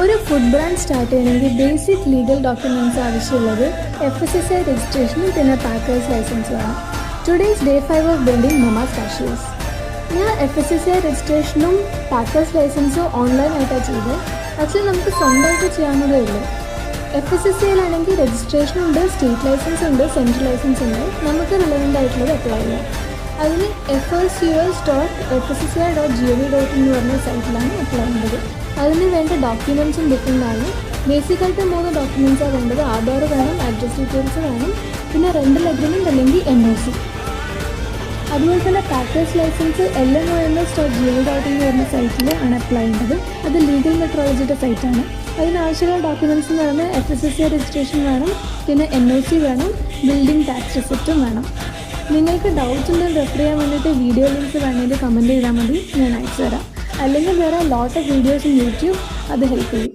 ഒരു food brand start ചെയ്യണമെങ്കിൽ basic legal documents ആവശ്യമുള്ളത് FSSAI രജിസ്ട്രേഷനും പിന്നെ പാക്കേഴ്സ് ലൈസൻസുമാണ്. Today's day 5 of building Mama's cashews. ഞാൻ FSSAI രജിസ്ട്രേഷനും പാക്കേഴ്സ് ലൈസൻസും ഓൺലൈനായിട്ടാണ് ചെയ്തത്. ആക്ച്വലി നമുക്ക് സ്വന്തമായിട്ട് ചെയ്യാവുന്നതേ ഉള്ളൂ. FSSAIലാണെങ്കിൽ രജിസ്ട്രേഷൻ ഉണ്ട്, സ്റ്റേറ്റ് ലൈസൻസ് ഉണ്ട്, സെൻട്രൽ ലൈസൻസ് ഉണ്ട്. നമുക്ക് റിലവൻ്റ് ആയിട്ടുള്ളത് അപ്ലൈ ചെയ്യാം. അതിന് FSUS.FSSAI.gov.in എന്ന് പറഞ്ഞ സൈറ്റിലാണ് അപ്ലൈ ചെയ്യേണ്ടത്. അതിന് വേണ്ട ഡോക്യുമെൻറ്റ്സും ഡിഫറെൻ്റ് ആണ്. ബേസിക്കായിട്ട് 3 ഡോക്യുമെൻറ്റ്സാണ് വേണ്ടത്. ആധാർ വേണം, അഡ്രസ് ഡീറ്റെയിൽസ് വേണം, പിന്നെ റെൻ്റൽ അഗ്രിമെൻറ്റ് അല്ലെങ്കിൽ NOC. അതുപോലെ തന്നെ പാക്കേഴ്സ് ലൈസൻസ് LMOMS.gov.in എന്ന് പറഞ്ഞ സൈറ്റിൽ ആണ് അപ്ലൈ ചെയ്യേണ്ടത്. അത് ലീഗൽ മെട്രോളജിയുടെ സൈറ്റാണ്. അതിനാവശ്യമുള്ള ഡോക്യുമെൻറ്റ്സ് എന്ന് പറഞ്ഞാൽ FSSAI രജിസ്ട്രേഷൻ വേണം, പിന്നെ NOC വേണം, ബിൽഡിംഗ് ടാക്സ് റെസിപ്റ്റും വേണം. നിങ്ങൾക്ക് ഡൗട്ട്സ് ഉണ്ടെങ്കിൽ റെഫർ ചെയ്യാൻ വേണ്ടിയിട്ട് വീഡിയോ ലിങ്ക്സ് വേണമെങ്കിൽ കമൻറ്റ് ചെയ്താൽ മതി, ഞാൻ അയച്ചു തരാം. അല്ലെങ്കിൽ വേറെ lot of videos in YouTube, അത് ഹെൽപ്പ് ചെയ്യും.